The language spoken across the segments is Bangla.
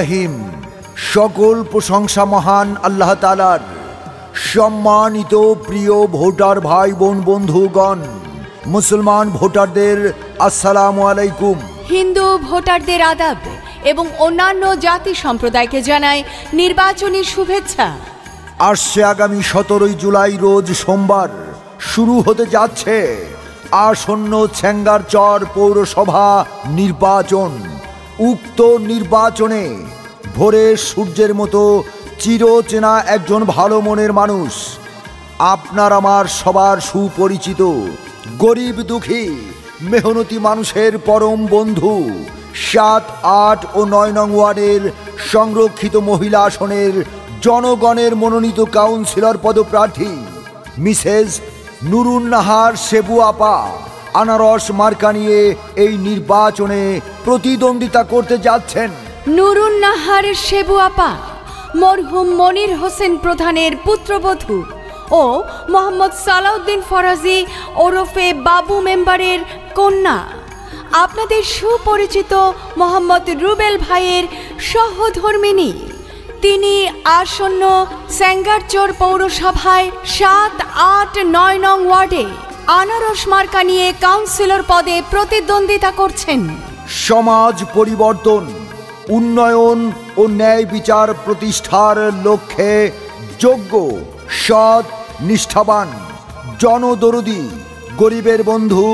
রহিম। সকল প্রশংসা মহান আল্লাহ তাআলার। সম্মানিত প্রিয় ভোটার ভাই বোন বন্ধুগণ, মুসলমান ভোটারদের আসসালামু আলাইকুম। হিন্দু ভোটারদের আদাব এবং অন্যান্য জাতি সম্প্রদায়কে জানায় নির্বাচনী শুভেচ্ছা। আসছে আগামী 17 জুলাই রোজ সোমবার শুরু হতে যাচ্ছে আসন্ন ছেঙ্গারচর পৌরসভা নির্বাচন। উক্ত নির্বাচনে ভোরের সূর্যের মতো চিরচেনা একজন ভালো মনের মানুষ, আপনার আমার সবার সুপরিচিত গরিব দুঃখী মেহনতি মানুষের পরম বন্ধু, 7, 8 ও 9 নং ওয়ার্ডের সংরক্ষিত মহিলা আসনের জনগণের মনোনীত কাউন্সিলর পদপ্রার্থী মিসেস নুরুন নাহার সেবু আপা আনারস মার্কা নিয়ে এই নির্বাচনে প্রতিদ্বন্দ্বিতা করতে যাচ্ছেন। নুরুন নাহার সেবু আপা মরহুম মনির হোসেন প্রধানের পুত্রবধূ ও মোহাম্মদ সালাউদ্দিন ফরাজি ওরফে বাবু মেম্বারের কন্যা, আপনাদের সুপরিচিত মোহাম্মদ রুবেল ভাইয়ের সহধর্মিনী। তিনি আসন্ন ছেঙ্গারচর পৌরসভায় 7, 8, 9 নং ওয়ার্ডে আনারস মার্কা নিয়ে কাউন্সিলর পদে প্রতিদ্বন্দ্বিতা করছেন। সমাজ পরিবর্তন, উন্নয়ন ও ন্যায় বিচার প্রতিষ্ঠার লক্ষ্যে যোগ্য, সৎ, নিষ্ঠাবান, জনদরদী গরিবের বন্ধু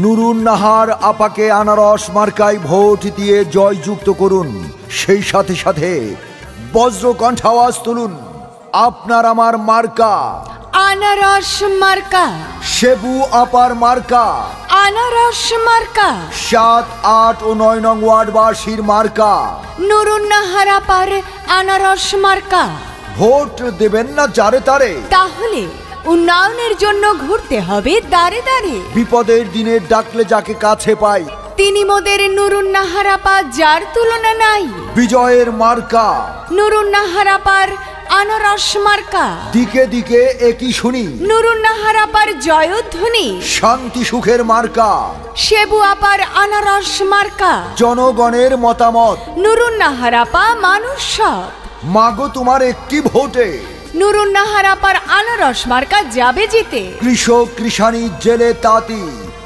নুরুন নাহার আপাকে আনারস মার্কায় ভোট দিয়ে জয়যুক্ত করুন। সেই সাথে সাথে বজ্রকণ্ঠ আওয়াজ তুলুন, আপনার আমার মার্কা আনারস মার্কা, সেবু আপার মার্কা আনারস মার্কা, 7, 8 ও 9 নং ওয়ার্ডবাসীর মার্কা নুরুন নাহার আপার আনারস মার্কা। ভোট দেবেন না যারে তারে, তাহলে উন্নয়নের জন্য ঘুরতে হবে দাঁড়ে দাঁড়ে। বিপদের দিনে ডাকলে যাকে কাছে পাই, তিনি মোদের নুরুন নাহার আপা, যার তুলনা নাই। বিজয়ের মার্কা নুরুন নাহার আপার আনারস মার্কা, দিকে দিকে একই শুনি নুরুন নাহার আপার জয়ধ্বনি। শান্তি সুখের মার্কা সেবু আপার আনারস মার্কা, জনগণের মতামত। নুরুন নাহার আপা মানুষ সব, মাগো তোমার একটি ভোটে নুরুন নাহার আপার আনারস মার্কা যাবে জিতে। কৃষক, কৃষানি, জেলে, তাঁতি,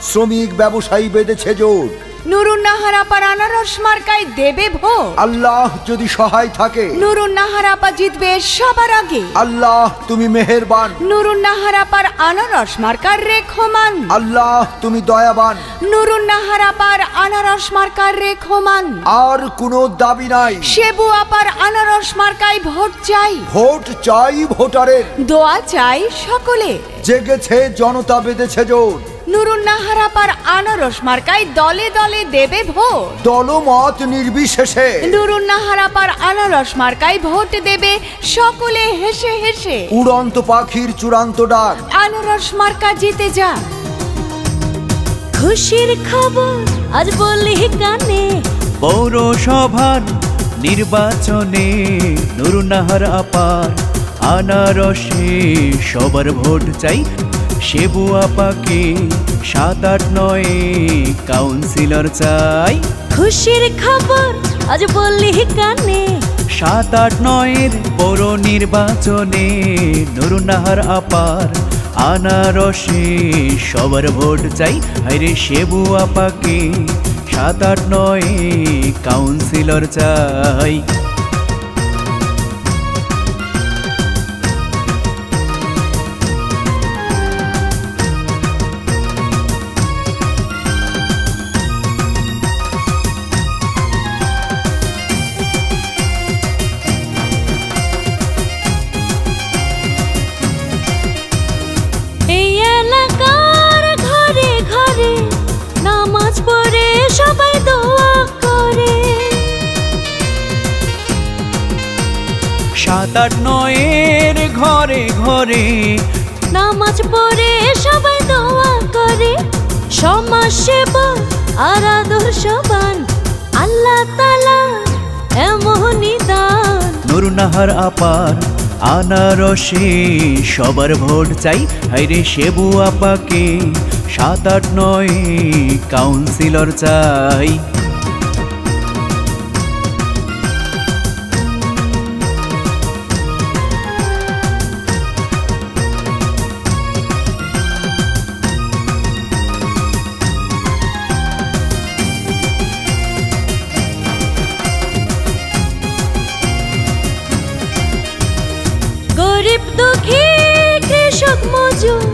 শ্রমিক, ব্যবসায়ী বেঁধেছে জোট, নুরুন নাহার আপার আনারস মার্কায় দেবে ভোট। আল্লাহ যদি সহায় থাকে, নুরুন নাহার আপা জিতবে সবার আগে। আল্লাহ তুমি মেহেরবান, নুরুন নাহার আপার আনারস মার্কার রেখমান। আল্লাহ তুমি দয়াবান, নুরুন নাহার আপার আনারস মার্কার রেখমান। আর কোনো দাবি নাই, সেবু আপার আনারস মার্কায় ভোট চাই। ভোট চাই ভোটারের, দোয়া চাই সকলে। জেগেছে জনতা, বেঁধেছে জোট, নুরুন নাহার আপার আনারস মার্কায় দলে দলে দেবে ভোট। দলমত নির্বিশেষে নুরুন নাহার আপার আনারস মার্কায় ভোট দেবে সকলে হেসে হেসে। উড়ন্ত পাখির চূড়ান্ত ডাক, আনারস মার্কা জিতে যা। খুশির খবর আজ বলি কানে, পৌরসভার নির্বাচনে নুরুন নাহার আপার আনারসে সবার ভোট চাই। সেবু আপাকে 7, 8, 9 কাউন্সিলর চাই। খুশির খবর আজ বলি কানে, 7, 8, 9 পৌর নির্বাচনে নুরুন নাহার আপার আনারসে সবার ভোট চাই। হায়রে সেবু আপাকে 7, 8, 9 কাউন্সিলর চাই। এই এলাকার ঘরে ঘরে নামাজ পড়ে সবাই দোয়া করে। 7, 8, 9 ঘরে ঘরে নামাজ পড়ে সবাই দোয়া করে। সমাজ সেবা আর আদর্শবান আল্লাহ তাআলা এমনই দান। নুরুন নাহার আপার আনারসে সবার ভোট চাই। হায়রে সেবু আপাকে 7, 8, 9 কাউন্সিলর চাই। দুঃখী কৃষক মজুর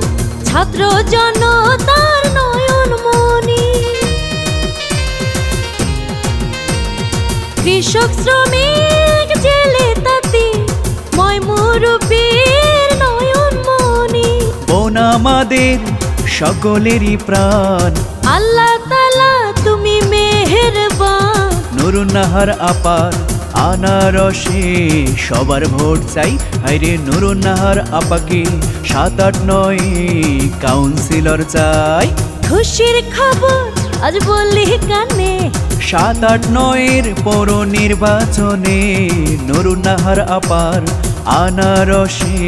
ছাত্র জনতার নয়ন মনি, কৃষক শ্রমিক জেলে তাঁতি ময় মুরব্বীর নয়ন মনি। বোন আমাদের সকলেরই প্রাণ, আল্লাহ তাআলা তুমি মেহেরবান। নুরুন্নাহার আপার আনারসে সবার ভোট চাই, হাইরে নুরুন্নাহার আপাকে 7, 8, 9 কাউন্সিলর চাই। খুশির খবর আজ বললি কানে, 7, 8, 9 পৌর নির্বাচনে নুরুন্নাহার আপার আনারসে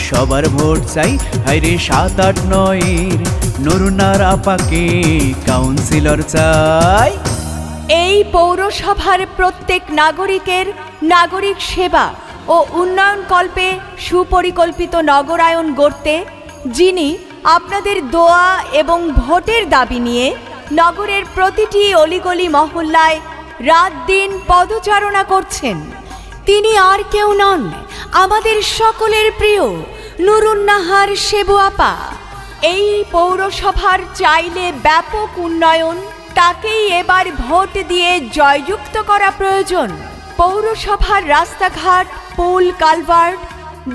সবার ভোট চাই, হাইরে 7, 8, 9 নুরুন্নাহার আপাকে কাউন্সিলর চাই। এই পৌরসভার প্রত্যেক নাগরিকের নাগরিক সেবা ও উন্নয়ন কল্পে সুপরিকল্পিত নগরায়ন গড়তে যিনি আপনাদের দোয়া এবং ভোটের দাবি নিয়ে নগরের প্রতিটি অলিগলি মহল্লায় রাত দিন পদচারণা করছেন, তিনি আর কেউ নন, আমাদের সকলের প্রিয় নুরুন্নাহার সেবু আপা। এই পৌরসভার চাইলে ব্যাপক উন্নয়ন, তাকেই এবার ভোট দিয়ে জয়যুক্ত করা প্রয়োজন। পৌরসভার রাস্তাঘাট, পুল, কালভার্ট,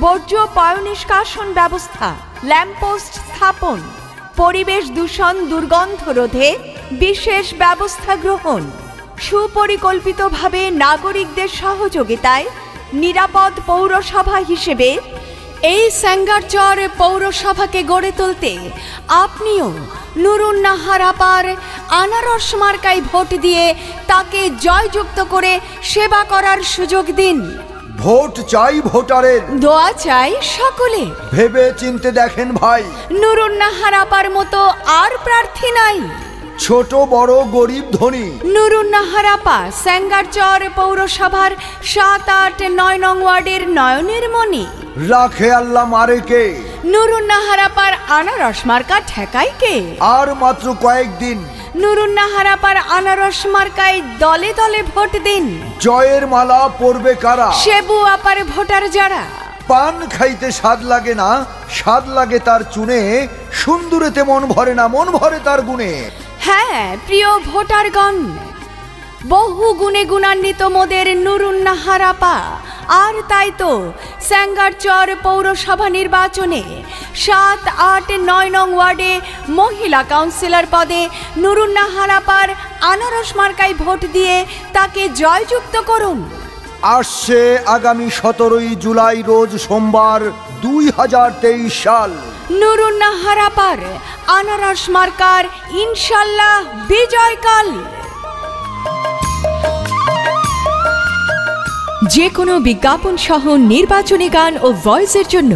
বর্জ্য পয়ঃনিষ্কাশন ব্যবস্থা, ল্যাম্পপোস্ট স্থাপন, পরিবেশ দূষণ দুর্গন্ধ রোধে বিশেষ ব্যবস্থা গ্রহণ, সুপরিকল্পিতভাবে নাগরিকদের সহযোগিতায় নিরাপদ পৌরসভা হিসেবে এই স্যাঙ্গারচর পৌরসভাকে গড়ে তুলতে আপনিও নুরুন্নাহার আপার আনারস মার্কায় ভোট দিয়ে তাকে জয়যুক্ত করে সেবা করার সুযোগ দিন। ভোট চাই ভোটারের, দোয়া চাই সকলে। ভেবে চিনতে দেখেন ভাই, নুরুন্নাহার আপার মতো আর প্রার্থী নাই। ছোট বড় গরিব ধনী, নুরুন্নাহার আপা স্যাঙ্গারচর পৌরসভার 7, 8, 9 নং ওয়ার্ডের নয়নের মণি। রাখে আল্লাহ মারে কে, নুরুন্নাহার আপার আনারস মার্কা ঠেকাই কে। আর মাত্র কয়েকদিন, নুরুন্নাহার আপার আনারস মার্কায় দলে দলে ভোট দিন। জয়ের মালা পরবে কারা, সেবু আপার ভোটার যারা। পান খাইতে স্বাদ লাগে না, স্বাদ লাগে তার চুনে, সুন্দরেতে মন ভরে না, মন ভরে তার গুণে। হ্যাঁ প্রিয় ভোটারগণ, বহু গুণে গুণান্বিত মোদের নুরুন্নাহার আপা, আর তাই তো স্যাঙ্গারচর পৌরসভা নির্বাচনে 7, 8, 9 নং ওয়ার্ডে মহিলা কাউন্সিলর পদে নুরুন্নাহার আপার আনারস মার্কায় ভোট দিয়ে তাকে জয়যুক্ত করুন। আসছে আগামী 17 জুলাই রোজ সোমবার 2023 সাল, নুরুন্নাহার আপার আনারস মার্কার ইনশাল্লাহ বিজয়কাল। যে কোনো বিজ্ঞাপন সহ নির্বাচনী গান ও ভয়েসের জন্য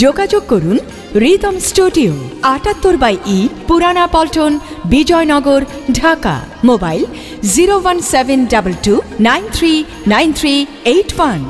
যোগাযোগ করুন রিদম স্টুডিও, 78/E, পুরানা পল্টন, বিজয়নগর, ঢাকা। মোবাইল 01722939381।